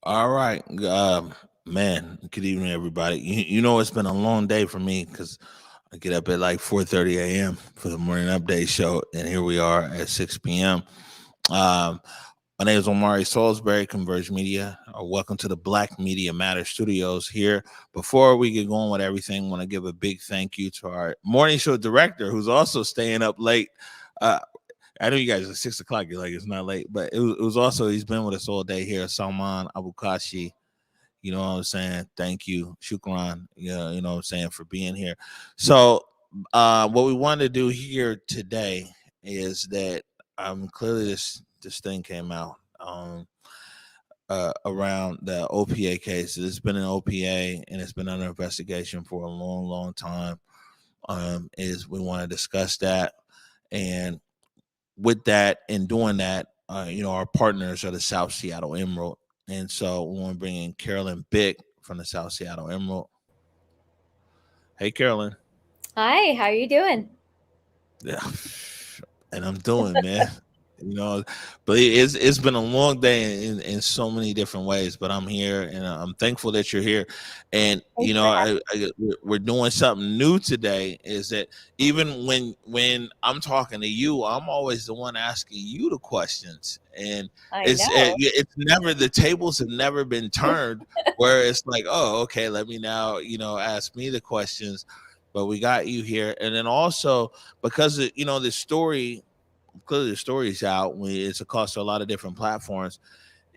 All right. Man, good evening, everybody. You know, it's been a long day for me because I get up at like 4:30 a.m. for the morning update show, and here we are at 6 p.m. Um, my name is Omari, Salisbury, Converge Media. Welcome to the Black Media Matter Studios here. Before we get going with everything, I want to give a big thank you to our morning show director, who's also staying up late. Uh, I know you guys at 6 o'clock. You're like, it's not late, but it was also, he's been with us all day here. Salman Abukashi, you know what I'm saying? Thank you. Shukran, yeah, you know what I'm saying, for being here. So, what we want to do here today is that clearly this thing came out around the OPA case. It's been an OPA and it's been under investigation for a long, long time. Is we want to discuss that, and with that and doing that, our partners are the South Seattle Emerald. And so we want to bring in Carolyn Bick from the South Seattle Emerald. Hey, Carolyn. Hi, how are you doing? Yeah. And I'm doing, man. You know, but it's been a long day in so many different ways. But I'm here, and I'm thankful that you're here. And Thanks for having we're doing something new today. Is that even when I'm talking to you, I'm always the one asking you the questions, and I know. it's never, the tables have never been turned where it's like, oh, okay, let me now ask me the questions. But we got you here, and then also because the story, clearly the story's out. It's across a lot of different platforms,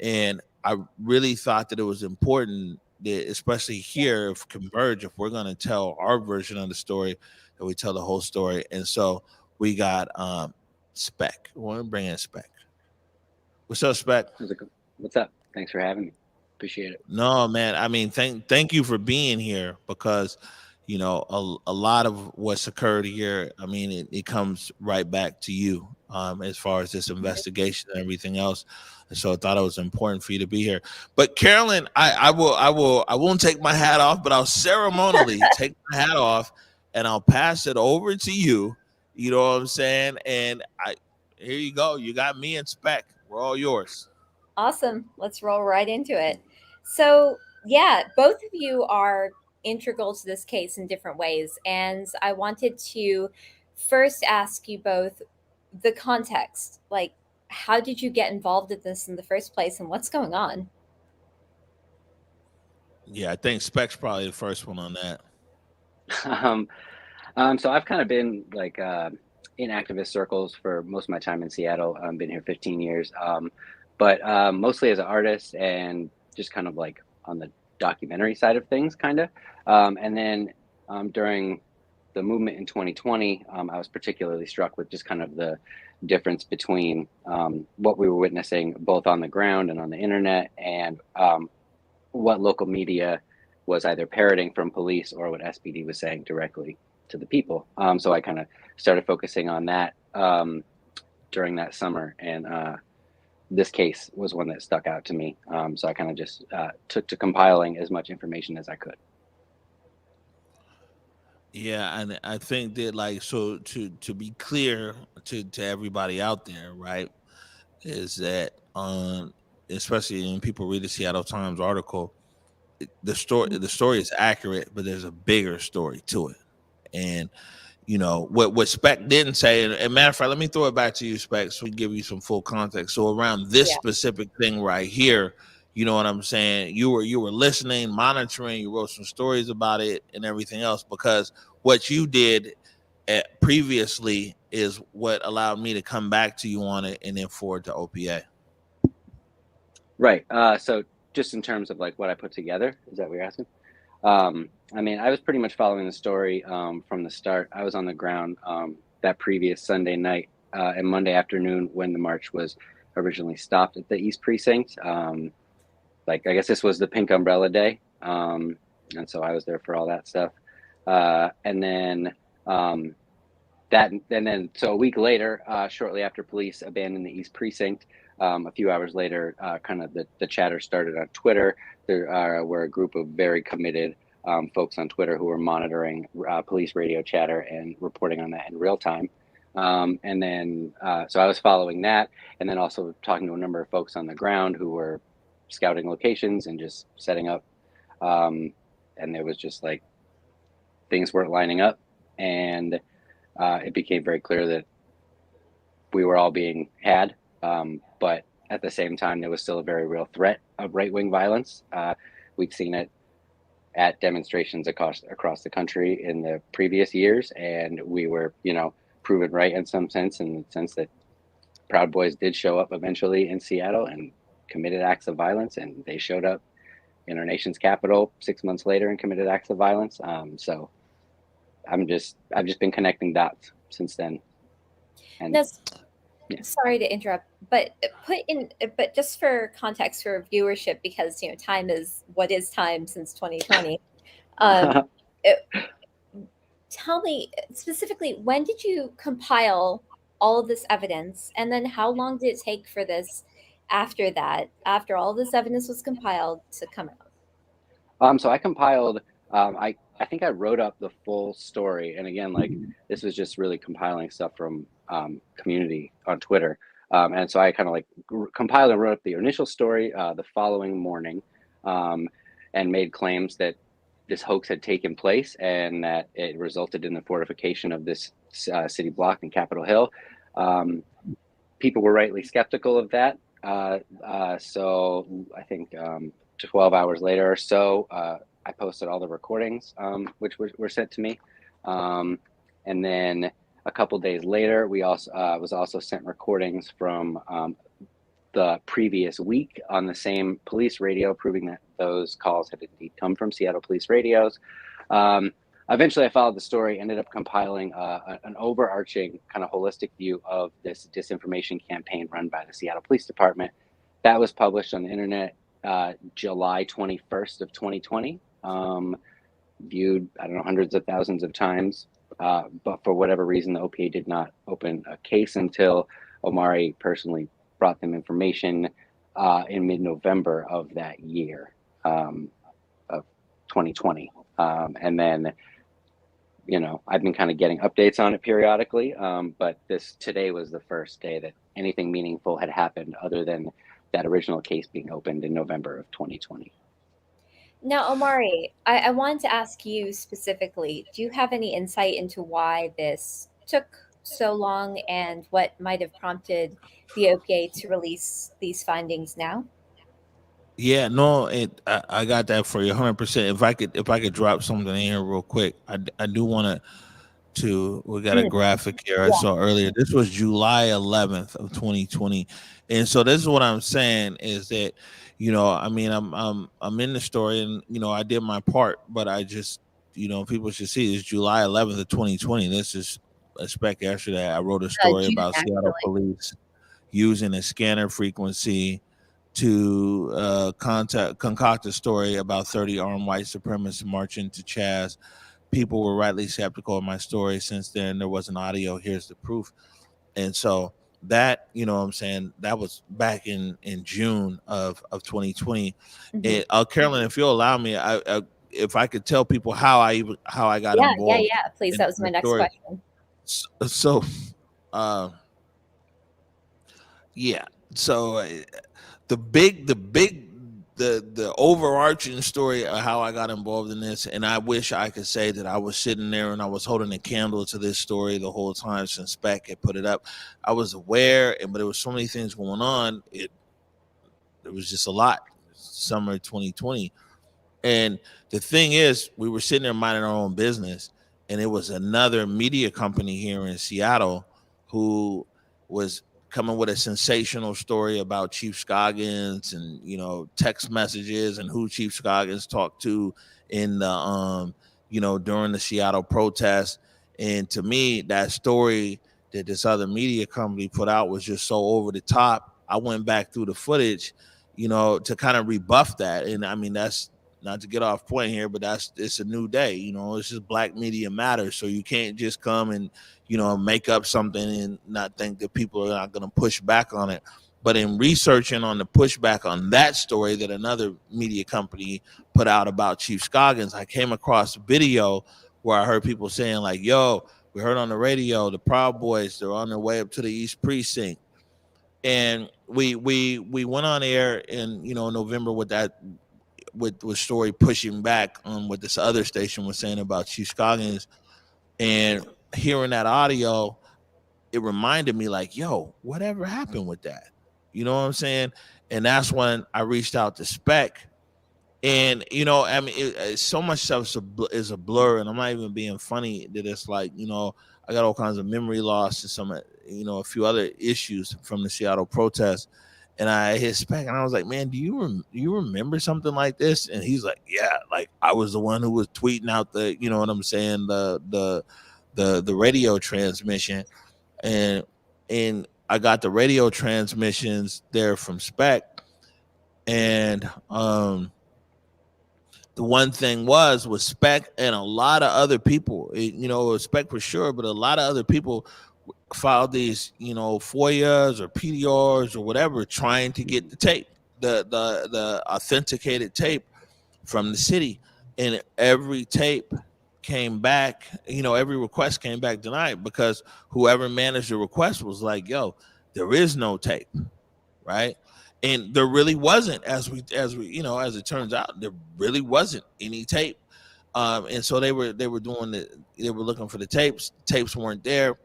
and I really thought that it was important that, especially Yeah. here, if Converge, if we're going to tell our version of the story, that we tell the whole story. And so we got SPEK. We want to bring in SPEK. What's up, SPEK? What's up? Thanks for having me. Appreciate it. No, man. I mean, thank you for being here, because a lot of what's occurred here, I mean, it comes right back to you, as far as this investigation and everything else. And so I thought it was important for you to be here. But Carolyn, I won't take my hat off, but I'll ceremonially take my hat off and I'll pass it over to you. You know what I'm saying? And here you go. You got me and SPEK. We're all yours. Awesome. Let's roll right into it. So, yeah, both of you are integral to this case in different ways. And I wanted to first ask you both the context. Like, how did you get involved in this in the first place and what's going on? Yeah, I think SPEK's probably the first one on that. um, so I've kind of been like in activist circles for most of my time in Seattle. I've been here 15 years, but mostly as an artist and just kind of like on the documentary side of things, kind of. And then during the movement in 2020, I was particularly struck with just kind of the difference between what we were witnessing both on the ground and on the internet, and what local media was either parroting from police or what SPD was saying directly to the people. So I kind of started focusing on that during that summer, and this case was one that stuck out to me. So I kind of just took to compiling as much information as I could. Yeah, and I think that, like, so to be clear to everybody out there, right, is that especially when people read the Seattle Times article, the story is accurate, but there's a bigger story to it. And what SPEK didn't say, and matter of fact, let me throw it back to you, SPEK, so we can give you some full context. So around this Yeah. specific thing right here, you know what I'm saying? You were listening, monitoring, you wrote some stories about it and everything else, because what you did previously is what allowed me to come back to you on it and then forward to OPA. Right. So just in terms of like what I put together, is that what you're asking? I mean, I was pretty much following the story from the start. I was on the ground that previous Sunday night and Monday afternoon when the march was originally stopped at the East Precinct. Like, I guess this was the Pink Umbrella Day. And so I was there for all that stuff. And then so a week later, shortly after police abandoned the East Precinct, a few hours later, kind of the chatter started on Twitter. There were a group of very committed folks on Twitter who were monitoring police radio chatter and reporting on that in real time. And then, so I was following that, and then also talking to a number of folks on the ground who were scouting locations and just setting up. And there was just like things weren't lining up, and it became very clear that we were all being had. But at the same time, there was still a very real threat of right-wing violence. We'd seen it at demonstrations across the country in the previous years, and we were, proven right in some sense, in the sense that Proud Boys did show up eventually in Seattle and committed acts of violence, and they showed up in our nation's capital 6 months later and committed acts of violence. So I've just been connecting dots since then. And sorry to interrupt, but just for context for viewership, because time is what is time since 2020. Tell me specifically, when did you compile all of this evidence, and then how long did it take for this after all this evidence was compiled to come out? So I compiled, I think I wrote up the full story. And again, like, this was just really compiling stuff from community on Twitter. And so I kind of like compiled and wrote up the initial story the following morning, and made claims that this hoax had taken place and that it resulted in the fortification of this city block in Capitol Hill. People were rightly skeptical of that. So I think 12 hours later or so, I posted all the recordings, which were sent to me. And then a couple days later, we also was also sent recordings from the previous week on the same police radio, proving that those calls had indeed come from Seattle police radios. Eventually, I followed the story, ended up compiling an overarching kind of holistic view of this disinformation campaign run by the Seattle Police Department. That was published on the internet July 21st of 2020. Viewed, I don't know, hundreds of thousands of times. But for whatever reason, the OPA did not open a case until Omari personally brought them information in mid-November of that year, of 2020. And then, I've been kind of getting updates on it periodically, but today was the first day that anything meaningful had happened other than that original case being opened in November of 2020. Now, Omari, I wanted to ask you specifically, do you have any insight into why this took so long and what might have prompted the OPA to release these findings now? Yeah, no, I got that for you 100%. If I could drop something in here real quick, I do want to. We got a graphic here I saw earlier. This was July 11th of 2020, and so this is what I'm saying is that, I mean, I'm in the story, and I did my part, but I just, people should see it's July 11th of 2020. This is a SPEK yesterday. I wrote a story about Seattle police using a scanner frequency to concoct a story about 30 armed white supremacists marching to Chaz. People were rightly skeptical of my story. Since then, there was an audio. Here's the proof. And so that, what I'm saying, that was back in June of 2020. And Carolyn, if you'll allow me, if I could tell people how I got involved. Yeah, please. That was my next question. So the overarching story of how I got involved in this, and I wish I could say that I was sitting there and I was holding a candle to this story the whole time since SPEK had put it up. I was aware, but there was so many things going on. It was just a lot. Summer 2020. And the thing is, we were sitting there minding our own business, and it was another media company here in Seattle who was coming with a sensational story about Chief Scoggins and, text messages and who Chief Scoggins talked to in the, during the Seattle protests. And to me, that story that this other media company put out was just so over the top. I went back through the footage, to kind of rebuff that. And I mean, that's not to get off point here, but it's a new day. It's just Black Media Matters. So you can't just come and, make up something and not think that people are not going to push back on it. But in researching on the pushback on that story that another media company put out about Chief Scoggins, I came across a video where I heard people saying like, yo, we heard on the radio, the Proud Boys, they're on their way up to the East Precinct. And we went on air in November with that with story pushing back on what this other station was saying about Chief Scoggins, and hearing that audio, it reminded me like, yo, whatever happened with that? You know what I'm saying? And that's when I reached out to SPEK. And I mean, so much stuff is a blur, and I'm not even being funny that it's like, I got all kinds of memory loss and some, a few other issues from the Seattle protests. And I hit SPEK, and I was like, man, do you remember something like this? And he's like, yeah, like I was the one who was tweeting out the, you know what I'm saying, the radio transmission, and I got the radio transmissions there from SPEK, and the one thing was SPEK and a lot of other people, SPEK for sure, but a lot of other people filed these, FOIAs or PDRs or whatever, trying to get the tape, the authenticated tape from the city. And every tape came back, every request came back denied, because whoever managed the request was like, yo, there is no tape, right? And there really wasn't, as it turns out, there really wasn't any tape. And so they were looking for the tapes. Tapes weren't there,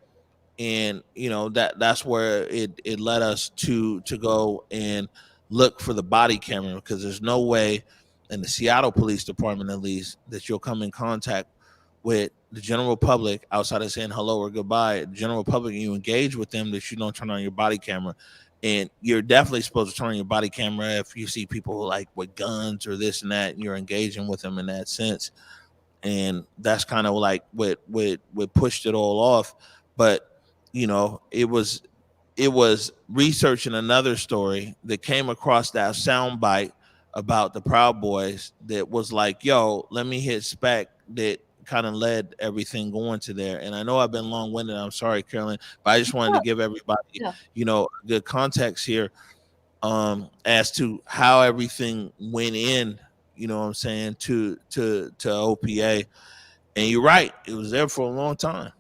and that's where it led us to go and look for the body camera, because there's no way in the Seattle Police Department, at least, that you'll come in contact with the general public outside of saying hello or goodbye. The general public, and you engage with them, that you don't turn on your body camera. And you're definitely supposed to turn on your body camera if you see people like with guns or this and that, and you're engaging with them in that sense. And that's kind of like what pushed it all off. But it was researching another story that came across that sound bite about the Proud Boys that was like, yo, let me hit SPEK, that kind of led everything going to there. And I know I've been long-winded, I'm sorry, Carolyn, but I just wanted to give everybody good context here, as to how everything went in, you know what I'm saying, to OPA. And you're right, it was there for a long time.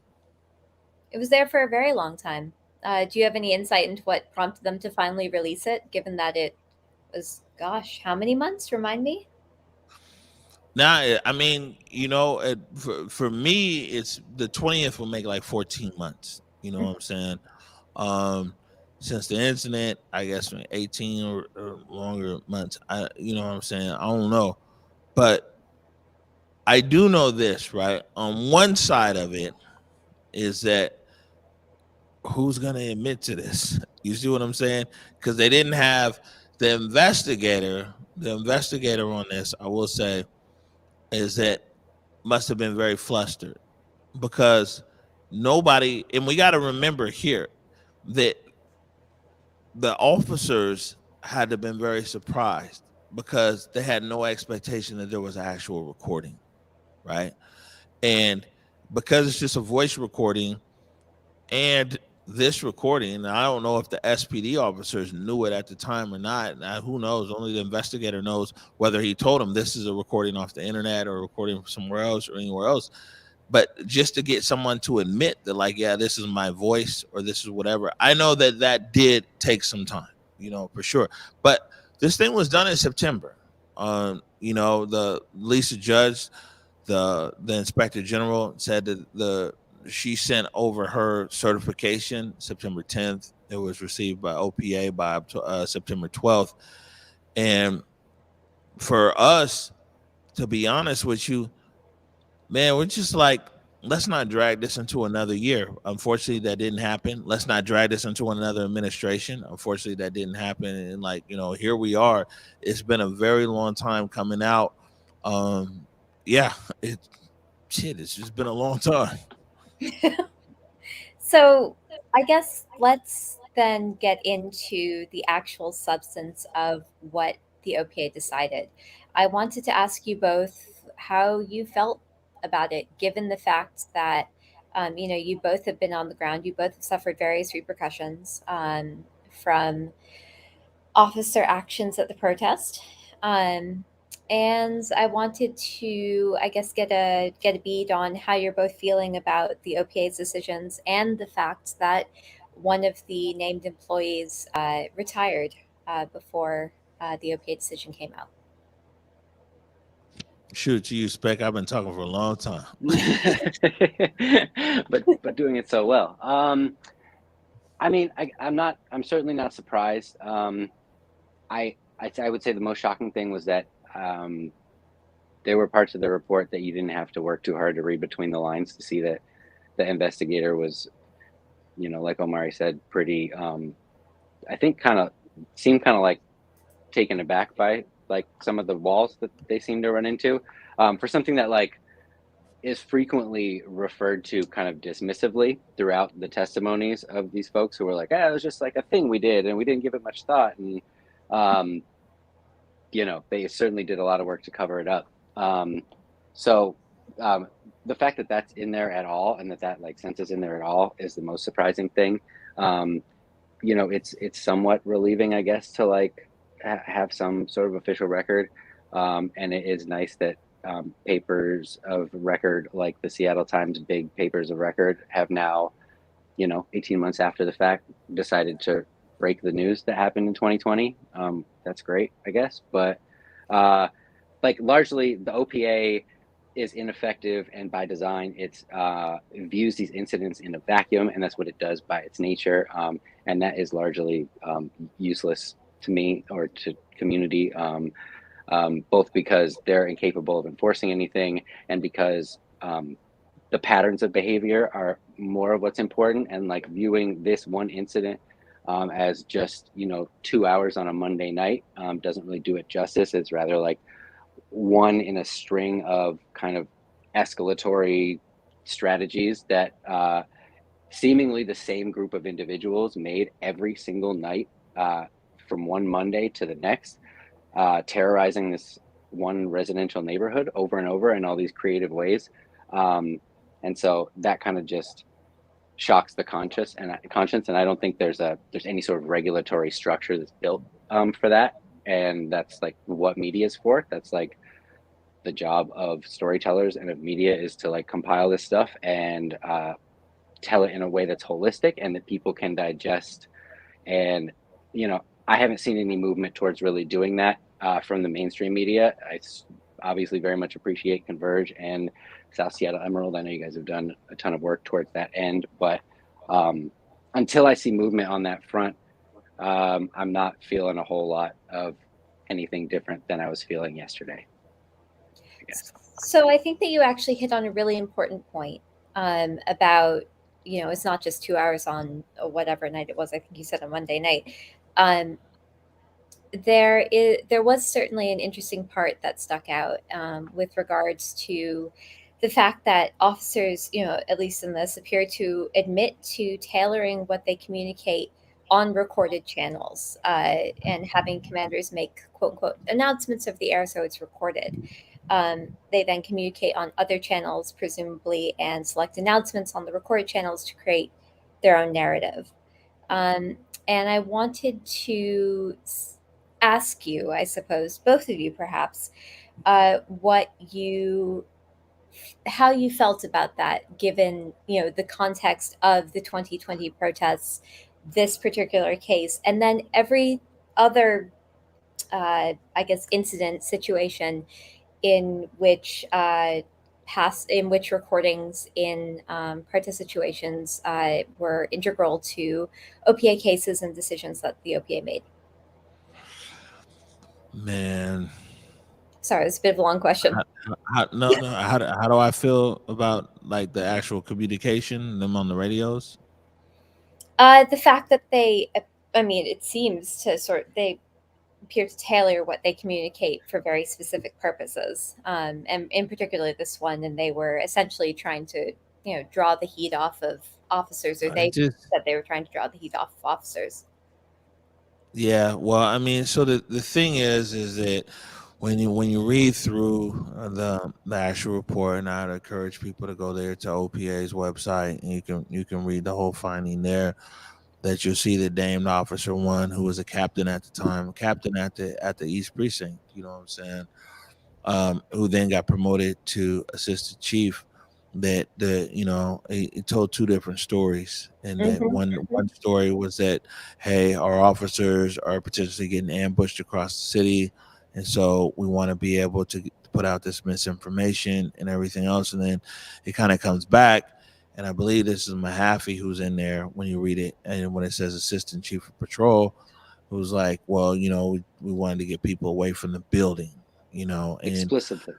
It was there for a very long time. Do you have any insight into what prompted them to finally release it, given that it was, gosh, how many months? Remind me. Now, I mean, for me, it's the 20th will make like 14 months. You know what I'm saying? Since the incident, I guess 18 or longer months. You know what I'm saying? I don't know, but I do know this, right? On one side of it is that who's going to admit to this? You see what I'm saying? Because they didn't have the investigator on this, I will say, is that must have been very flustered, because nobody, and we got to remember here that the officers had to have been very surprised, because they had no expectation that there was an actual recording, right? And because it's just a voice recording, and this recording, I don't know if the SPD officers knew it at the time or not. Now, who knows? Only the investigator knows whether he told them this is a recording off the internet or a recording from somewhere else or anywhere else. But just to get someone to admit that, like, yeah, this is my voice or this is whatever, I know that did take some time, for sure. But this thing was done in September. The Lisa Judge, the inspector general, said that she sent over her certification September 10th. It was received by OPA by September 12th. And for us, to be honest with you, man, we're just like, let's not drag this into another year. Unfortunately, that didn't happen. Let's not drag this into another administration. Unfortunately, that didn't happen. And here we are. It's been a very long time coming out. Yeah, it's just been a long time. So I guess let's then get into the actual substance of what the OPA decided. I wanted to ask you both how you felt about it, given the fact that you both have been on the ground, you both have suffered various repercussions from officer actions at the protest. Um, and I wanted to, I guess, get a bead on how you're both feeling about the OPA's decisions and the fact that one of the named employees retired before the OPA decision came out. Shoot, to you, Spec. I've been talking for a long time. but doing it so well. I mean, I'm certainly not surprised. I would say the most shocking thing was that there were parts of the report that you didn't have to work too hard to read between the lines to see that the investigator was, like Omari said, pretty, I think seemed kind of like taken aback by like some of the walls that they seem to run into, for something that like is frequently referred to kind of dismissively throughout the testimonies of these folks who were like, it was just like a thing we did and we didn't give it much thought. And, they certainly did a lot of work to cover it up. So the fact that that's in there at all and that like sense is in there at all is the most surprising thing. It's somewhat relieving, I guess, to like have some sort of official record. And it is nice that papers of record like the Seattle Times big papers of record have now, 18 months after the fact, decided to break the news that happened in 2020. That's great, I guess. But like largely the OPA is ineffective, and by design, it views these incidents in a vacuum, and that's what it does by its nature. And that is largely useless to me or to community, both because they're incapable of enforcing anything and because the patterns of behavior are more of what's important. And like viewing this one incident as just 2 hours on a Monday night doesn't really do it justice. It's rather like one in a string of kind of escalatory strategies that seemingly the same group of individuals made every single night from one Monday to the next, terrorizing this one residential neighborhood over and over in all these creative ways. And so that kind of just shocks the conscience, and I don't think there's any sort of regulatory structure that's built for that. And that's like what media is for. That's like the job of storytellers and of media, is to like compile this stuff and tell it in a way that's holistic and that people can digest. And I haven't seen any movement towards really doing that from the mainstream media. I obviously very much appreciate Converge and South Seattle Emerald. I know you guys have done a ton of work towards that end, but until I see movement on that front, I'm not feeling a whole lot of anything different than I was feeling yesterday, I guess. So I think that you actually hit on a really important point about, it's not just 2 hours on whatever night it was. I think you said on Monday night. There was certainly an interesting part that stuck out with regards to the fact that officers, at least in this, appear to admit to tailoring what they communicate on recorded channels and having commanders make quote unquote announcements of the air so it's recorded. They then communicate on other channels, presumably, and select announcements on the recorded channels to create their own narrative. And I wanted to ask you, I suppose, both of you perhaps, how you felt about that, given the context of the 2020 protests, this particular case, and then every other, I guess, incident situation in which recordings in protest situations were integral to OPA cases and decisions that the OPA made. Man, sorry, it's a bit of a long question. How do I feel about like the actual communication, them on the radios? The fact that it seems to they appear to tailor what they communicate for very specific purposes, and in particular this one, and they were essentially trying to draw the heat off of officers, or they said they were trying to draw the heat off of officers. Yeah, well, I mean, so the thing is that when you read through the actual report, and I'd encourage people to go there to OPA's website, and you can read the whole finding there, that you'll see the named officer one, who was a captain at the time, captain at the East Precinct, you know what I'm saying, who then got promoted to assistant chief. that it told two different stories, and that one story was that, hey, our officers are potentially getting ambushed across the city, and so we want to be able to put out this misinformation and everything else. And then it kind of comes back, and I believe this is Mahaffey who's in there when you read it, and when it says assistant chief of patrol, who's like, well, we wanted to get people away from the building, and explicitly.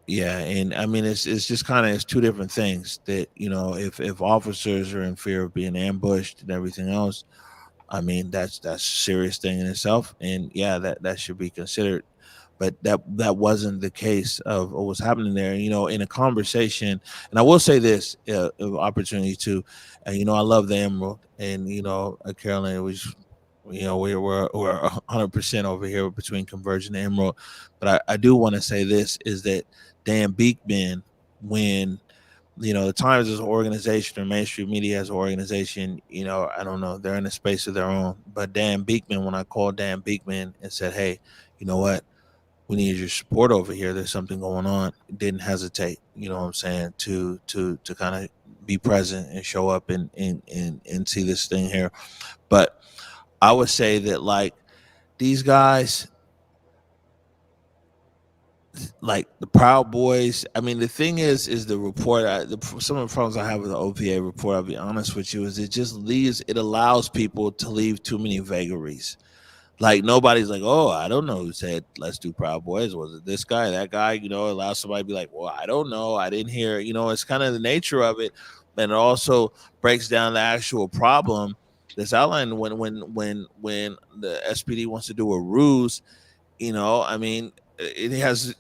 yeah, and I mean it's just kind of, it's two different things that, if officers are in fear of being ambushed and everything else, I mean that's a serious thing in itself, and yeah, that should be considered. But that wasn't the case of what was happening there, in a conversation. And I will say this, opportunity to, I love the Emerald, and Carolyn, it was, we're 100% over here between Converge and Emerald. But I do want to say this, is that Dan Beekman, when the Times as an organization or mainstream media as an organization, I don't know, they're in a space of their own. But Dan Beekman, when I called Dan Beekman and said, hey, you know what, we need your support over here, there's something going on, didn't hesitate, you know what I'm saying, to kind of be present and show up and see this thing here. But I would say that, like, these guys, like the Proud Boys, I mean, the thing is the report, some of the problems I have with the OPA report, I'll be honest with you, is it allows people to leave too many vagaries. Like, nobody's like, oh, I don't know who said let's do Proud Boys. Was it this guy, that guy? Allows somebody to be like, well, I don't know, I didn't hear. It's kind of the nature of it, and it also breaks down the actual problem that's outlined when the SPD wants to do a ruse. I mean, it has,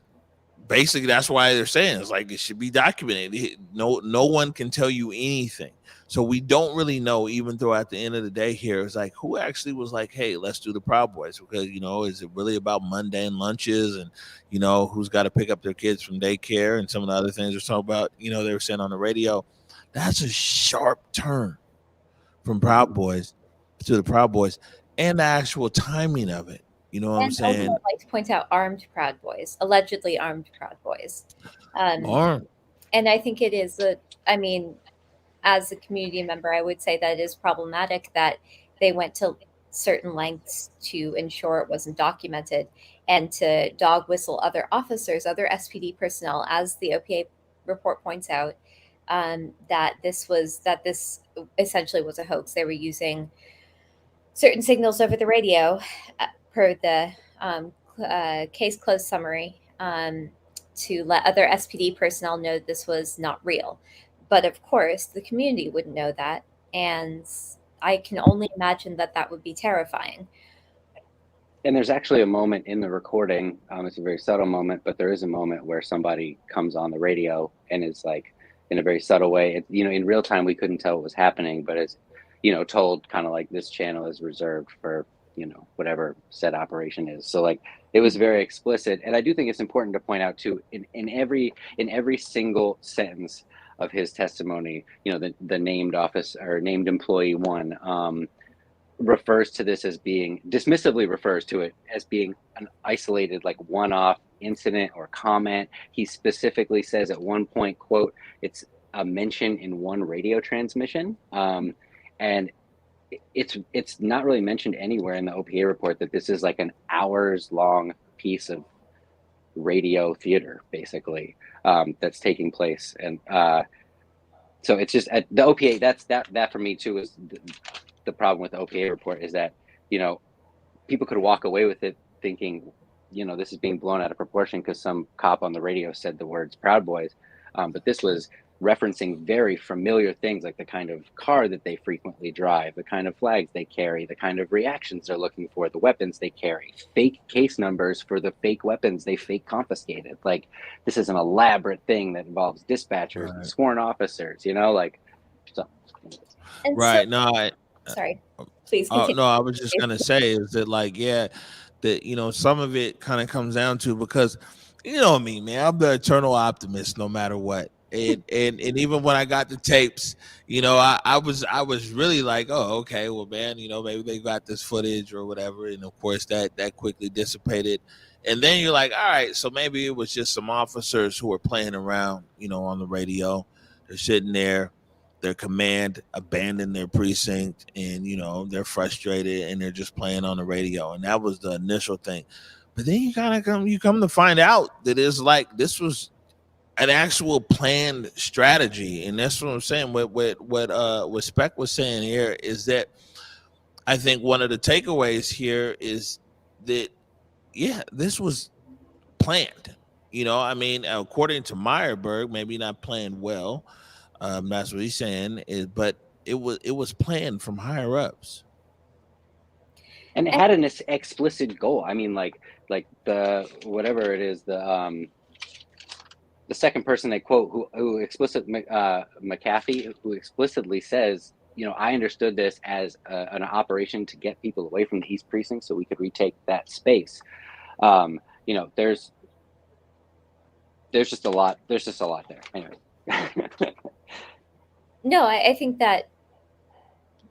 basically, that's why they're saying it's like it should be documented. No one can tell you anything. So we don't really know, even though at the end of the day here, it's like, who actually was like, hey, let's do the Proud Boys? Because, is it really about mundane lunches and, who's got to pick up their kids from daycare and some of the other things they're talking about, they were saying on the radio. That's a sharp turn from Proud Boys to the Proud Boys, and the actual timing of it. You know what I'm saying? I'd like to point out armed Proud Boys, allegedly armed Proud Boys. Armed. And I think it is as a community member, I would say that it is problematic that they went to certain lengths to ensure it wasn't documented, and to dog whistle other officers, other SPD personnel, as the OPA report points out, that this essentially was a hoax. They were using certain signals over the radio, per the case closed summary, to let other SPD personnel know this was not real. But of course, the community wouldn't know that, and I can only imagine that would be terrifying. And there's actually a moment in the recording, it's a very subtle moment, but there is a moment where somebody comes on the radio and is like, in a very subtle way, in real time, we couldn't tell what was happening, but it's, told kind of like, this channel is reserved for, whatever said operation is. So like, it was very explicit. And I do think it's important to point out too, in every single sentence of his testimony, the named office or named employee one, refers to this as being, dismissively refers to it as being an isolated, like, one-off incident or comment. He specifically says at one point, quote, it's a mention in one radio transmission. And it's not really mentioned anywhere in the OPA report that this is like an hours long piece of radio theater, basically, that's taking place. And so it's just the OPA, that for me too is the problem with the OPA report, is that, people could walk away with it thinking, this is being blown out of proportion because some cop on the radio said the words Proud Boys. But this was referencing very familiar things, like the kind of car that they frequently drive, the kind of flags they carry, the kind of reactions they're looking for, the weapons they carry, fake case numbers for the fake weapons they fake confiscated. Like, this is an elaborate thing that involves dispatchers and sworn officers, like, so. Right. No, sorry, please continue. no, I was just gonna say is that, like, yeah, that some of it kind of comes down to, because you know me, man, I'm the eternal optimist no matter what. And even when I got the tapes, I was really like, oh, okay, well, man, maybe they got this footage or whatever, and of course that quickly dissipated. And then you're like, all right, so maybe it was just some officers who were playing around, on the radio. They're sitting there, their command abandoned their precinct, and they're frustrated and they're just playing on the radio. And that was the initial thing. But then you come to find out that it's like this was an actual planned strategy. And that's what I'm saying. What SPEK was saying here is that I think one of the takeaways here is that this was planned. I mean, according to Meyerberg, maybe not planned well. That's what he's saying. But it was planned from higher ups. And it had an explicit goal. I mean, like the whatever it is, the second person they quote who explicitly McAfee, who explicitly says, I understood this as an operation to get people away from the East Precinct so we could retake that space. There's just a lot. There's just a lot there. Anyway. No, I think that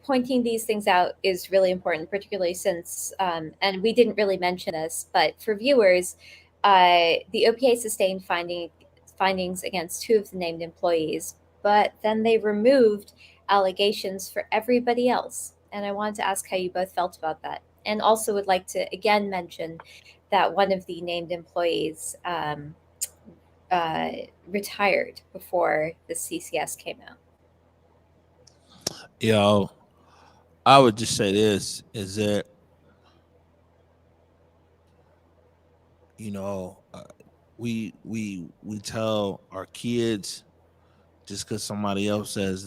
pointing these things out is really important, particularly since, and we didn't really mention this, but for viewers, the OPA sustained findings against 2 of the named employees, but then they removed allegations for everybody else. And I wanted to ask how you both felt about that. And also would like to again mention that one of the named employees retired before the CCS came out. I would just say this is that, we tell our kids just because somebody else does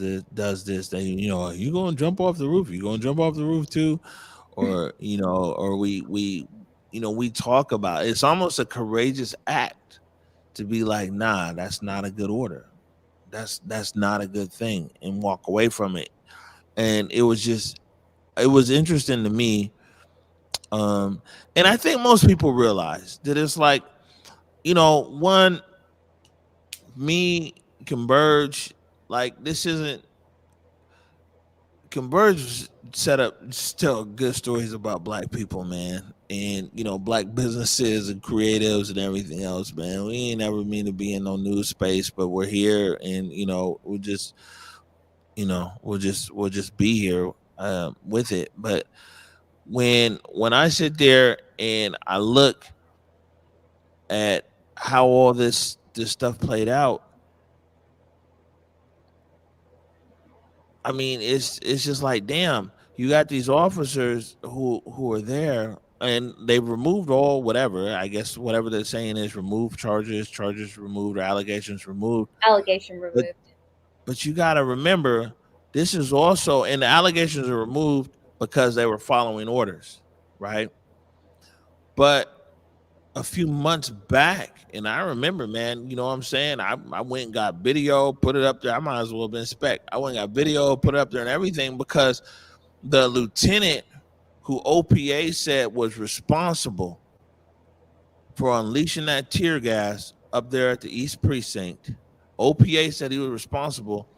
this, they, you going to jump off the roof? You going to jump off the roof too? Or, or we talk about, it's almost a courageous act to be like, nah, that's not a good order. That's not a good thing, and walk away from it. And it was interesting to me. And I think most people realize that it's like, one, me, Converge, like this isn't Converge set up just tell good stories about Black people, man. And Black businesses and creatives and everything else, man. We ain't never mean to be in no news space, but we're here, and we'll just be here with it. But when I sit there and I look at how all this stuff played out, I mean, it's just like, damn, you got these officers who are there, and they've removed all whatever, I guess whatever they're saying is removed charges removed, or allegations removed. Allegation removed. But you got to remember, this is also, and the allegations are removed because they were following orders, right? But a few months back, and I remember, man, you know what I'm saying? I went and got video, put it up there. I might as well have been SPEK. I went and got video, put it up there and everything, because the lieutenant who OPA said was responsible for unleashing that tear gas up there at the East Precinct, OPA said he was responsible.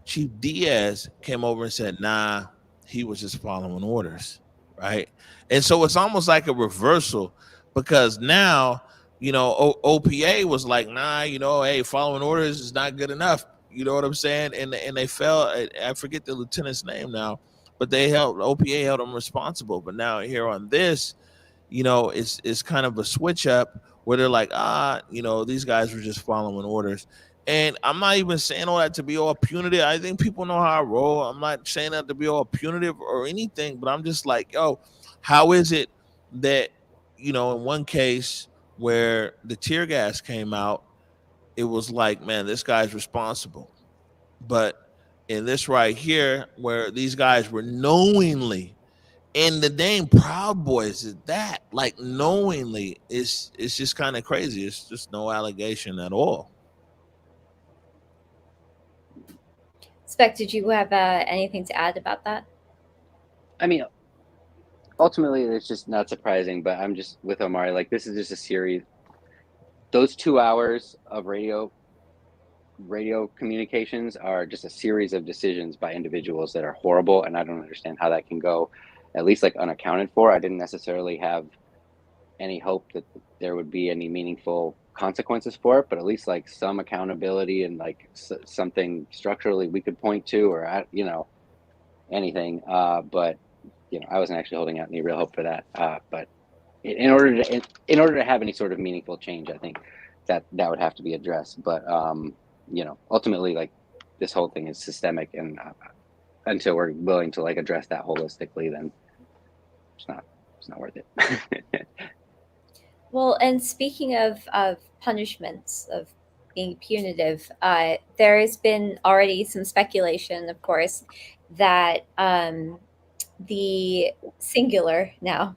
Chief Diaz came over and said, nah, he was just following orders, right? And so it's almost like a reversal, because now, OPA was like, nah, hey, following orders is not good enough. You know what I'm saying? And they felt, I forget the lieutenant's name now, but OPA held him responsible. But now here on this, it's kind of a switch up where they're like, these guys were just following orders. And I'm not even saying all that to be all punitive. I think people know how I roll. I'm not saying that to be all punitive or anything, but I'm just like, how is it that, in one case where the tear gas came out, it was like, man, this guy's responsible. But in this right here, where these guys were knowingly, and the name Proud Boys is that, like, knowingly, it's just kind of crazy. It's just no allegation at all. SPEK, did you have anything to add about that? I mean, ultimately, it's just not surprising, but I'm just with Omari. Like, this is just a series. Those 2 hours of radio communications are just a series of decisions by individuals that are horrible, and I don't understand how that can go, at least like unaccounted for. I didn't necessarily have any hope that there would be any meaningful consequences for it, but at least like some accountability and like something structurally we could point to, or anything. But I wasn't actually holding out any real hope for that. But in order to have any sort of meaningful change, I think that would have to be addressed. But ultimately, like, this whole thing is systemic, and until we're willing to like address that holistically, then it's not worth it. Well, and speaking of punishments, of being punitive, there has been already some speculation, of course, that the singular now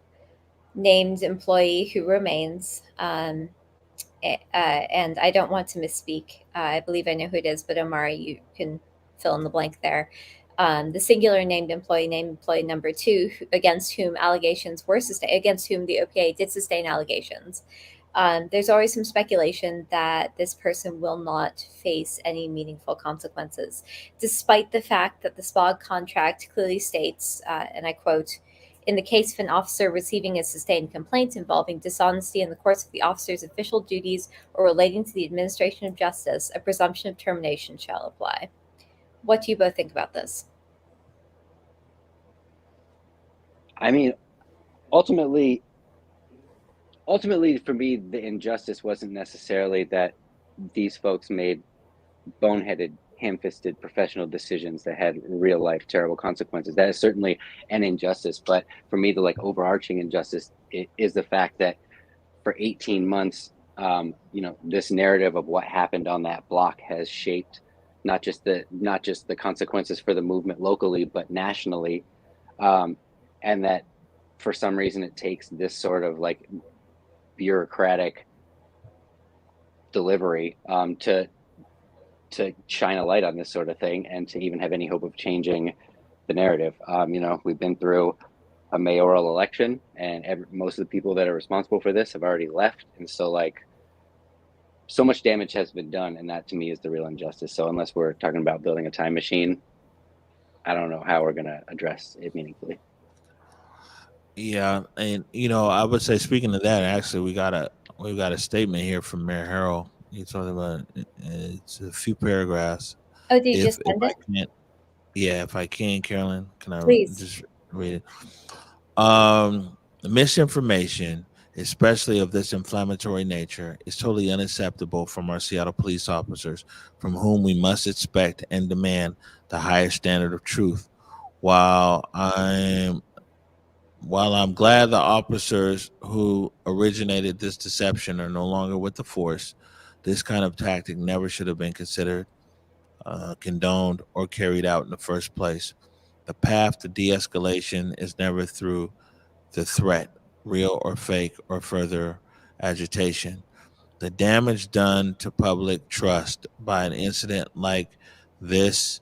named employee who remains, and I don't want to misspeak. I believe I know who it is, but Omari, you can fill in the blank there. The singular named employee number two, against whom allegations were sustained, against whom the OPA did sustain allegations. There's always some speculation that this person will not face any meaningful consequences, despite the fact that the SPOG contract clearly states, and I quote, "In the case of an officer receiving a sustained complaint involving dishonesty in the course of the officer's official duties or relating to the administration of justice, a presumption of termination shall apply." What do you both think about this? I mean, ultimately for me, the injustice wasn't necessarily that these folks made boneheaded, ham-fisted professional decisions that had real life terrible consequences. That is certainly an injustice, but for me, the like overarching injustice is the fact that for 18 months, this narrative of what happened on that block has shaped not just the consequences for the movement locally, but nationally, and that for some reason it takes this sort of like bureaucratic delivery to shine a light on this sort of thing and to even have any hope of changing the narrative. We've been through a mayoral election, and most of the people that are responsible for this have already left, and so much damage has been done, and that to me is the real injustice. So unless we're talking about building a time machine, I don't know how we're going to address it meaningfully. Yeah, and I would say, speaking of that, actually, we've got a statement here from Mayor Harrell. He's talking about, it's a few paragraphs. Oh, did you just send it? If I can, Carolyn, can I Please. just read it? Misinformation, especially of this inflammatory nature, is totally unacceptable from our Seattle police officers, from whom we must expect and demand the highest standard of truth. While I'm glad the officers who originated this deception are no longer with the force, this kind of tactic never should have been considered, condoned, or carried out in the first place. The path to de-escalation is never through the threat, real or fake, or further agitation. The damage done to public trust by an incident like this,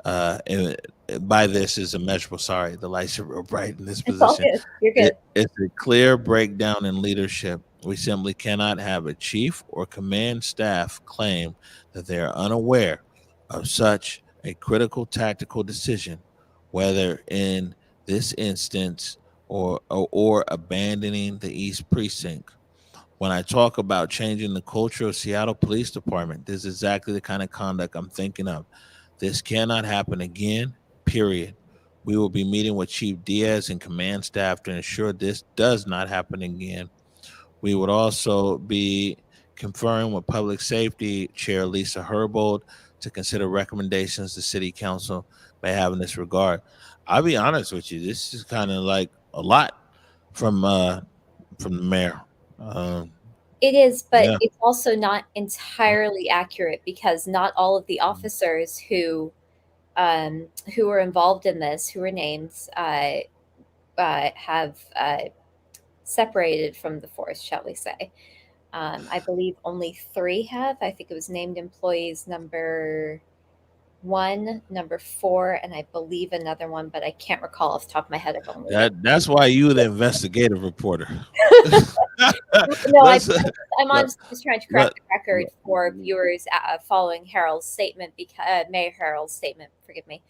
by this is immeasurable. Sorry, the lights are real bright in this It's all position. good. You're good. It's a clear breakdown in leadership. We simply cannot have a chief or command staff claim that they are unaware of such a critical tactical decision, whether in this instance or abandoning the East Precinct. When I talk about changing the culture of Seattle Police Department, this is exactly the kind of conduct I'm thinking of. This cannot happen again, period. We will be meeting with Chief Diaz and command staff to ensure this does not happen again. We would also be conferring with Public Safety Chair Lisa Herbold to consider recommendations the City Council may have in this regard. I'll be honest with you, this is kind of like a lot from the mayor. It is, but Yeah. it's also not entirely accurate, because not all of the officers who were involved in this, who were named, have separated from the force, shall we say. I believe only 3 have. I think it was named employees number 1, number 4, and I believe another one, but I can't recall off the top of my head. That's why you the investigative reporter. No, I'm honestly just trying to correct the record for viewers following Harold's statement, because Mayor Harold's statement, forgive me,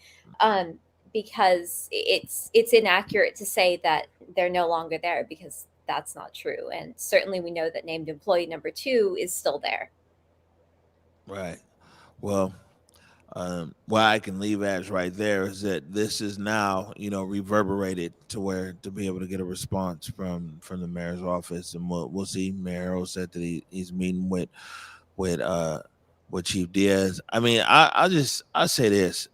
because it's inaccurate to say that they're no longer there, because that's not true. And certainly we know that named employee number 2 is still there. Right. Well, what I can leave as right there is that this is now, reverberated to where to be able to get a response from the mayor's office, and we'll see. Mayor Earl said that he's meeting with uh with Chief Diaz. I mean, I say this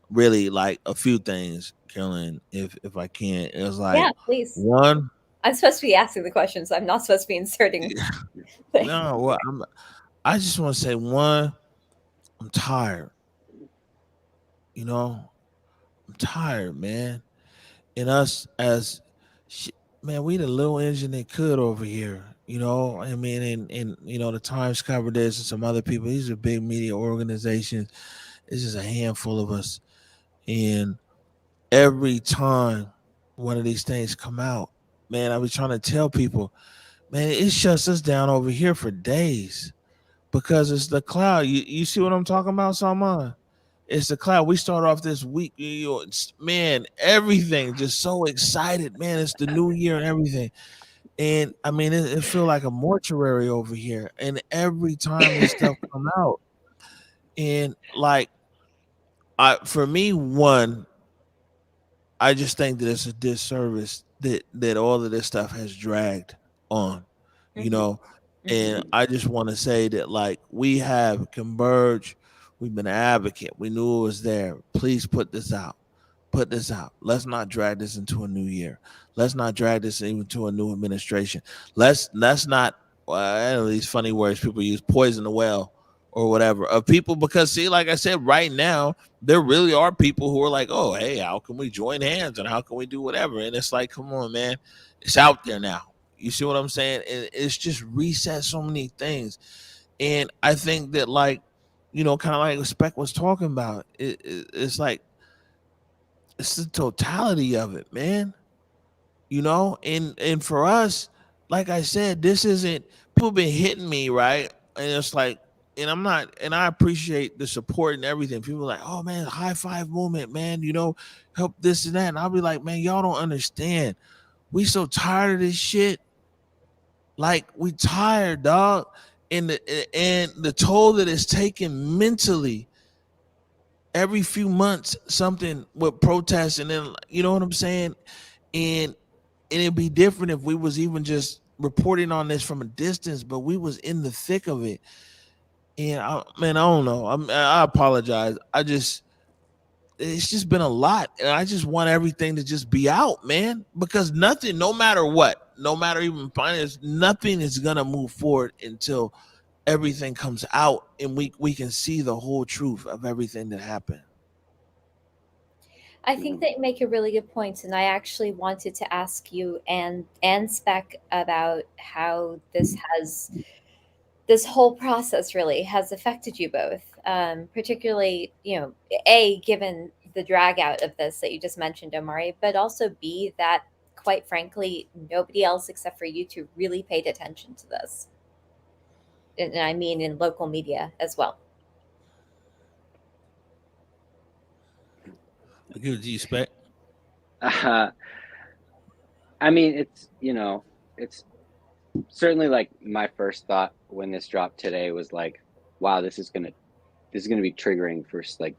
really, like, a few things, Carolyn, if I can. It was like, Yeah, please. one. I'm supposed to be asking the questions. I'm not supposed to be inserting things. No, well, I just want to say, one, I'm tired. I'm tired, man. And us as man, we the little engine that could over here. I mean, and the Times covered this and some other people. These are big media organizations. It's just a handful of us. And every time one of these things come out, man, I was trying to tell people, man, it shuts us down over here for days because it's the cloud. You see what I'm talking about, Salman? It's the cloud. We start off this week, man, everything just so excited, man. It's the new year and everything. And I mean, it feel like a mortuary over here. And every time this stuff come out, and like, for me, one, I just think that it's a disservice that all of this stuff has dragged on, you know. And I just want to say that, like, we have Converge, we've been an advocate, we knew it was there. Please put this out. Put this out. Let's not drag this into a new year. Let's not drag this even to a new administration. Let's not, I know these funny words people use, poison the well or whatever of people, because see, like I said, right now there really are people who are like, oh, hey, how can we join hands and how can we do whatever? And it's like, come on, man, it's out there now. You see what I'm saying? And it's just reset so many things. And I think that, like, kind of like what SPEK was talking about, it's like, it's the totality of it, man. And for us, like I said, this isn't, people been hitting me, right? And it's like, and I'm not, and I appreciate the support and everything. People are like, oh man, high five movement, man, help this and that. And I'll be like, man, y'all don't understand. We so tired of this shit. Like, we tired, dog. And the toll that it's taken mentally, every few months, something with protests, and then, you know what I'm saying? And it'd be different if we was even just reporting on this from a distance, but we was in the thick of it. And I don't know. I apologize. It's just been a lot, and I just want everything to just be out, man. Because nothing, no matter what, no matter even finance, nothing is gonna move forward until everything comes out and we can see the whole truth of everything that happened. I think that you make a really good point, and I actually wanted to ask you and SPEK about how this whole process really has affected you both, particularly, given the drag out of this that you just mentioned, Omari, but also B, that quite frankly, nobody else except for you two really paid attention to this. And I mean in local media as well. I give it to you, SPEK. I mean, it's certainly, like, my first thought when this dropped today was like, wow, this is gonna be triggering for, like,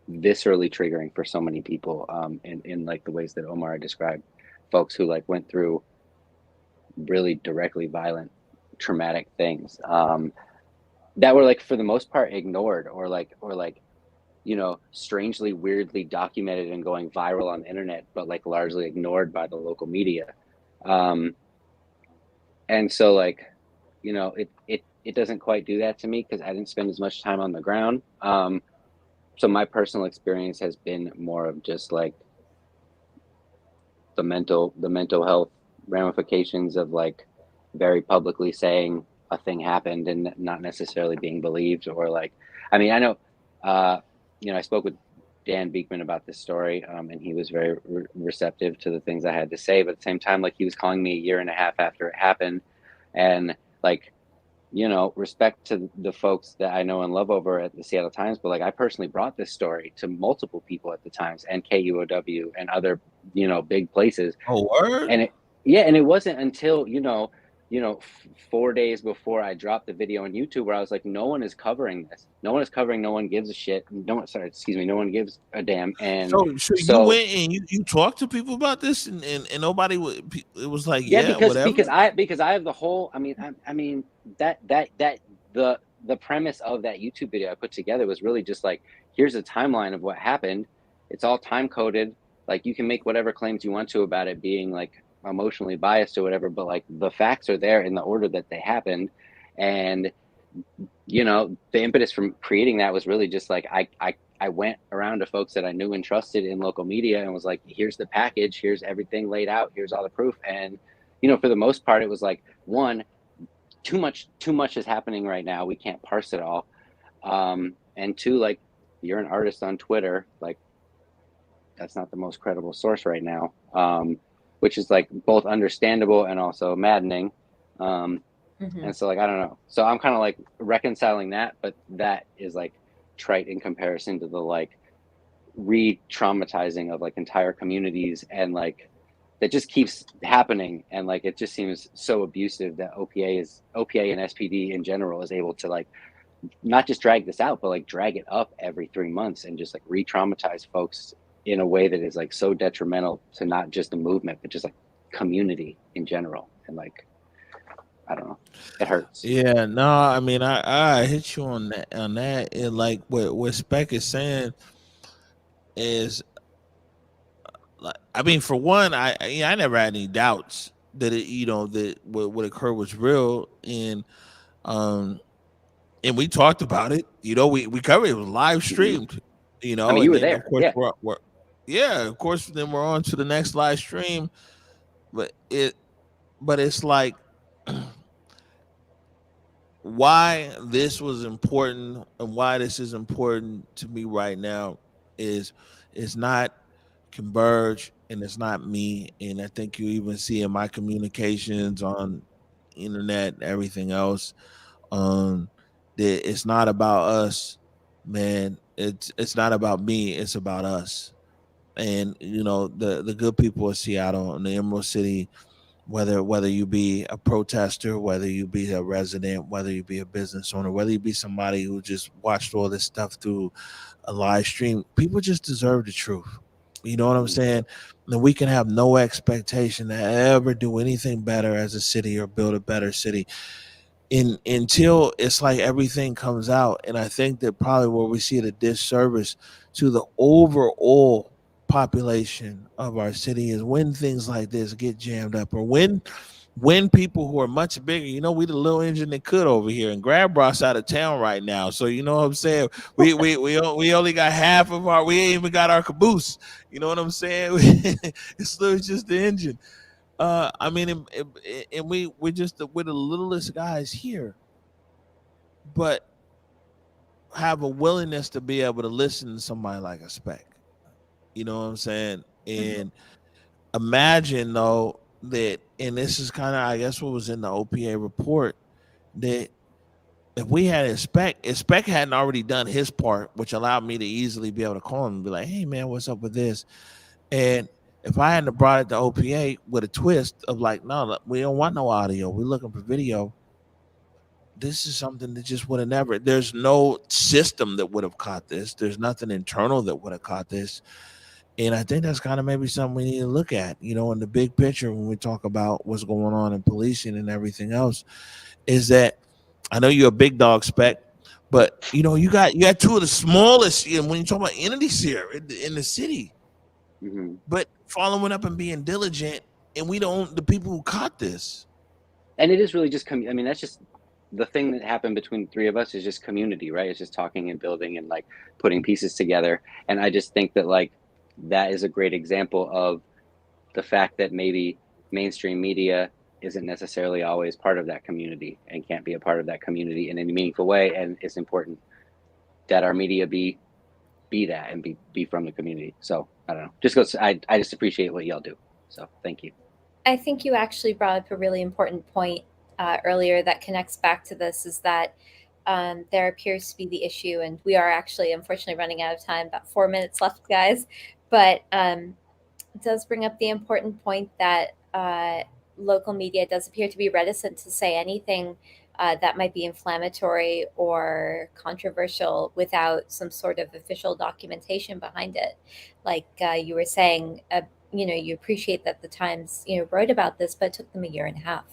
viscerally triggering for so many people, in like the ways that Omar described, folks who, like, went through really directly violent, traumatic things, that were, like, for the most part ignored, or strangely, weirdly documented and going viral on the internet, but, like, largely ignored by the local media. And so, like, it doesn't quite do that to me because I didn't spend as much time on the ground. So my personal experience has been more of just, like, the mental health ramifications of, like, very publicly saying a thing happened and not necessarily being believed, or, like, I mean, I know, I spoke with Dan Beekman about this story, and he was very receptive to the things I had to say, but at the same time, like, he was calling me a year and a half after it happened, and, like, respect to the folks that I know and love over at the Seattle Times, but, like, I personally brought this story to multiple people at the Times and KUOW and other, big places. Oh, word? And Yeah, and it wasn't until 4 days before I dropped the video on YouTube where I was like, no one is covering this. No one is covering. No one gives a shit. No one gives a damn. And So you so went and you talked to people about this, and nobody would. It was like, yeah, yeah, whatever. because I have the whole. I mean that the premise of that YouTube video I put together was really just like, here's a timeline of what happened. It's all time coded. Like, you can make whatever claims you want to about it being like emotionally biased or whatever, but like the facts are there in the order that they happened. And the impetus from creating that was really just like, I went around to folks that I knew and trusted in local media and was like, here's the package, here's everything laid out, here's all the proof. And for the most part, it was like, one, too much is happening right now, we can't parse it all. And two, like, you're an artist on Twitter, like, that's not the most credible source right now, which is like both understandable and also maddening. And so, like, I don't know. So I'm kind of like reconciling that, but that is like trite in comparison to the like re-traumatizing of like entire communities, and like that just keeps happening. And like, it just seems so abusive that OPA and SPD in general is able to like not just drag this out, but like drag it up every 3 months and just like re-traumatize folks in a way that is like so detrimental to not just the movement, but just like community in general. And like, I don't know, it hurts. Yeah, no, I mean, I hit you on that and like what Spec is saying is, like, I mean, for one, I never had any doubts that that what occurred was real, um and we talked about it. We covered it. It was live Mm-hmm. streamed. I mean, you And were then of there. course Yeah. yeah, of course, then we're on to the next live stream, but it's like, why this was important and why this is important to me right now is it's not Converge and it's not me, and I think you even see in my communications on internet and everything else, that it's not about us, man. It's not about me, it's about us. And the good people of Seattle and the Emerald City, whether you be a protester, whether you be a resident, whether you be a business owner, whether you be somebody who just watched all this stuff through a live stream, people just deserve the truth. You know what I'm saying? And we can have no expectation to ever do anything better as a city or build a better city until it's like everything comes out. And I think that probably where we see the disservice to the overall population of our city is when things like this get jammed up, or when people who are much bigger, we the little engine that could over here, and Grab Ross out of town right now. So you know what I'm saying? We only got half of we ain't even got our caboose. You know what I'm saying? It's literally just the engine. I mean, and we're the littlest guys here, but have a willingness to be able to listen to somebody like a Spec. You know what I'm saying? And imagine though that, and this is kind of, I guess, what was in the OPA report, that if we had if Spec hadn't already done his part, which allowed me to easily be able to call him and be like, "Hey man, what's up with this?" And if I hadn't brought it to OPA with a twist of like, "No, we don't want no audio. We're looking for video," this is something that just would have never. There's no system that would have caught this. There's nothing internal that would have caught this. And I think that's kind of maybe something we need to look at, in the big picture when we talk about what's going on in policing and everything else. Is that I know you're a big dog, Spec, but you got two of the smallest. When you talk about entities here in the city, Mm-hmm. but following up and being diligent, and we don't, the people who caught this. And it is really just I mean, that's just the thing that happened between the three of us, is just community, right? It's just talking and building and like putting pieces together. And I just think that like that is a great example of the fact that maybe mainstream media isn't necessarily always part of that community and can't be a part of that community in any meaningful way. And it's important that our media be that and be from the community. So I don't know, just goes, I just appreciate what y'all do. So thank you. I think you actually brought up a really important point earlier that connects back to this, is that there appears to be the issue, and we are actually unfortunately running out of time, about 4 minutes left, guys. But it does bring up the important point that local media does appear to be reticent to say anything that might be inflammatory or controversial without some sort of official documentation behind it. Like you were saying, you appreciate that the Times, wrote about this, but it took them a year and a half.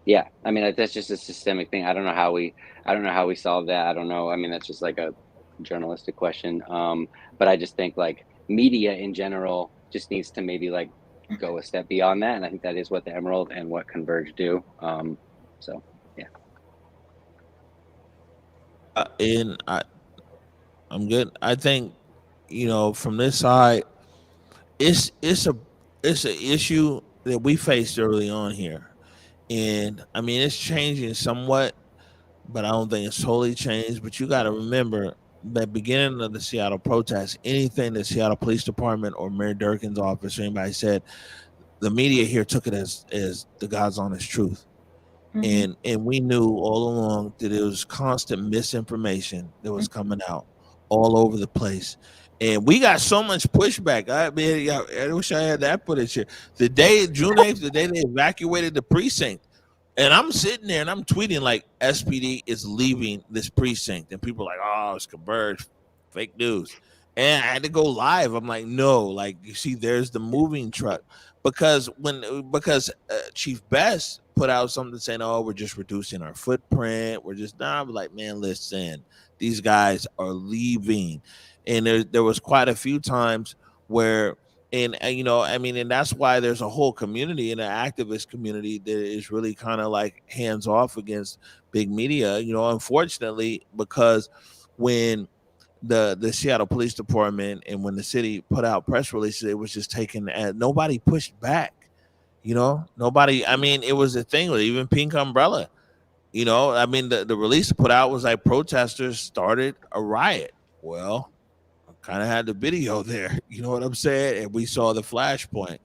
Yeah, I mean that's just a systemic thing. I don't know how we solve that. I don't know. I mean that's just like a journalistic question. But I just think like media in general just needs to maybe like go a step beyond that, and I think that is what the Emerald and what Converge do. So yeah. And I'm good. I think, from this side, it's a it's an issue that we faced early on here, and I mean it's changing somewhat, but I don't think it's totally changed. But you got to remember the beginning of the Seattle protests, anything that Seattle Police Department or Mayor Durkin's office or anybody said, the media here took it as the God's honest truth. Mhm. And we knew all along that there was constant misinformation that was coming out all over the place, and we got so much pushback. I mean, yeah, I wish I had that footage here. The day June 8th, the day they evacuated the precinct, and I'm sitting there and I'm tweeting like SPD is leaving this precinct, and people are like, "Oh, it's Converge, fake news." And I had to go live. I'm like, "No, like you see, there's the moving truck." Because Chief Best put out something saying, "Oh, we're just reducing our footprint. We're just nah." I'm like, "Man, listen, these guys are leaving," and there was quite a few times where, and I mean, and that's why there's a whole community and an activist community that is really kind of like hands off against big media. Unfortunately, because when the Seattle Police Department and when the city put out press releases, it was just taken as nobody pushed back. Nobody. I mean, it was a thing with even Pink Umbrella. I mean, the release put out was like protesters started a riot. Well, I kind of had the video there. You know what I'm saying? And we saw the flashpoint.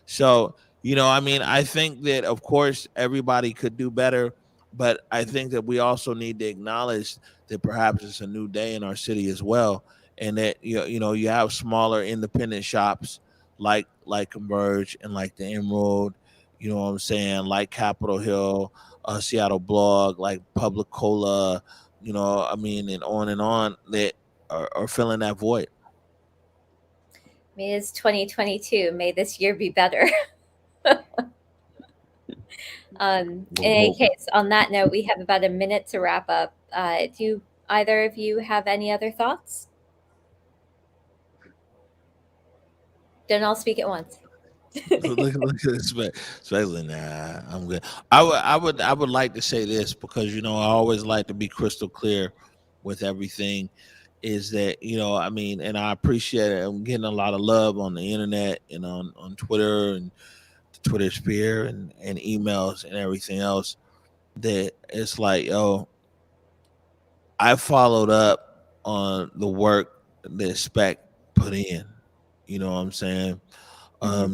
So, I mean, I think that of course everybody could do better, but I think that we also need to acknowledge that perhaps it's a new day in our city as well, and that you have smaller independent shops like Converge and like the Emerald, you know what I'm saying, like Capitol Hill, Seattle Blog, like Public Cola, I mean, and on that are filling that void. I mean, it's 2022. May this year be better. In any case, on that note, we have about a minute to wrap up. Do either of you have any other thoughts? Don't all speak at once. Look at this, especially nah. I'm good. I would like to say this because I always like to be crystal clear with everything. Is that I mean, and I appreciate it. I'm getting a lot of love on the internet and on Twitter and the Twitter sphere and emails and everything else. That it's like, I followed up on the work that SPEK put in. You know what I'm saying?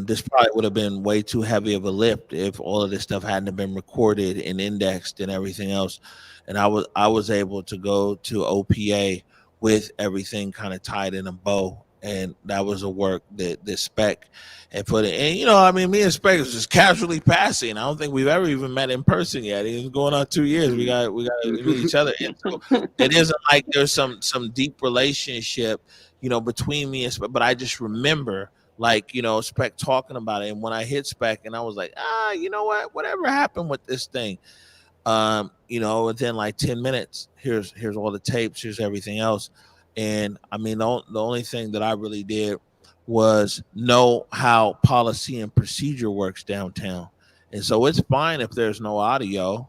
This probably would have been way too heavy of a lift if all of this stuff hadn't been recorded and indexed and everything else. And I was able to go to OPA with everything kind of tied in a bow. And that was a work that the SPEK and put it. And I mean, me and SPEK was just casually passing. I don't think we've ever even met in person yet. It's going on 2 years. We got to meet each other. And so it isn't like there's some deep relationship, between me and SPEK. But I just remember SPEK talking about it, and when I hit SPEK and I was like, you know what, whatever happened with this thing, within like 10 minutes, here's all the tapes, here's everything else. And I mean, the only thing that I really did was know how policy and procedure works downtown. And so it's fine if there's no audio,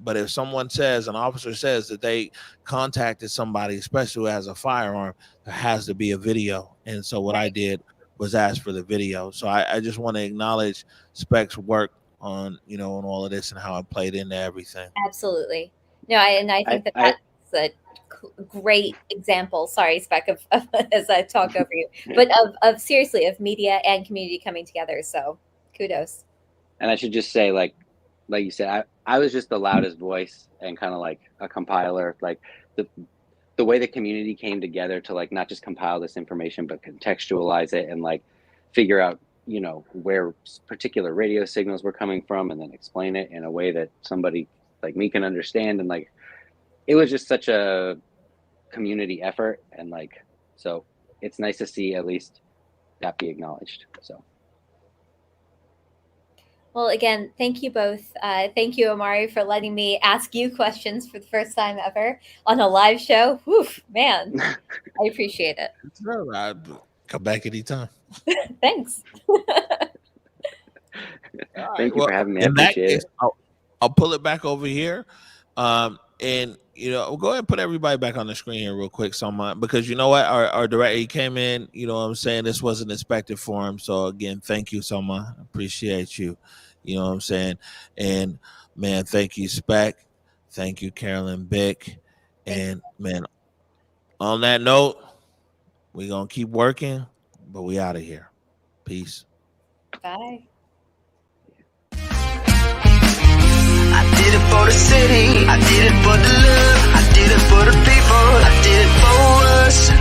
but if someone says, an officer says that they contacted somebody, especially who has a firearm, there has to be a video. And so what I did was ask for the video. So I just want to acknowledge SPEK's work on on all of this and how it played into everything. Absolutely. No, I think that's a great example. Sorry, SPEK, of as I talk over you, but of seriously of media and community coming together. So kudos. And I should just say, like you said, I was just the loudest voice and kind of like a compiler. Like the way the community came together to like not just compile this information but contextualize it and like figure out where particular radio signals were coming from, and then explain it in a way that somebody like me can understand. And like, it was just such a community effort. And like, so it's nice to see at least that be acknowledged. So. Well, again, thank you both. Thank you, Omari, for letting me ask you questions for the first time ever on a live show. Whew, man, I appreciate it. Come back anytime. Thanks. Thank you for having me. I appreciate it. I'll pull it back over here. And we'll go ahead and put everybody back on the screen here real quick, because you know what, our director, he came in, what I'm saying, this wasn't expected for him. So again, thank you, Soma. Appreciate you. You know what I'm saying? And man, thank you, SPEK. Thank you, Carolyn Bick. And man, on that note, we're gonna keep working, but we out of here. Peace. Bye. I did it for the city, I did it for the love, I did it for the people, I did it for us.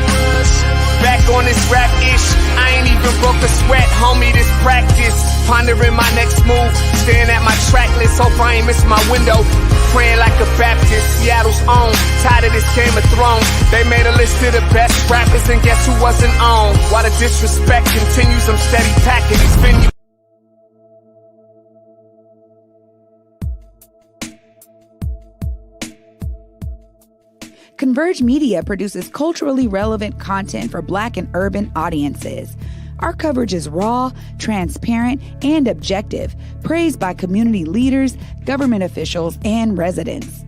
Back on this rap-ish, I ain't even broke a sweat, homie, this practice. Pondering my next move, staring at my track list, hope I ain't miss my window. Praying like a Baptist, Seattle's own, tired of this Game of Thrones. They made a list of the best rappers and guess who wasn't on? While the disrespect continues, I'm steady packing these venues. Converge Media produces culturally relevant content for Black and urban audiences. Our coverage is raw, transparent, and objective, praised by community leaders, government officials, and residents.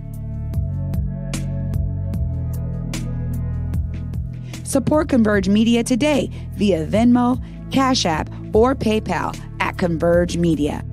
Support Converge Media today via Venmo, Cash App, or PayPal at Converge Media.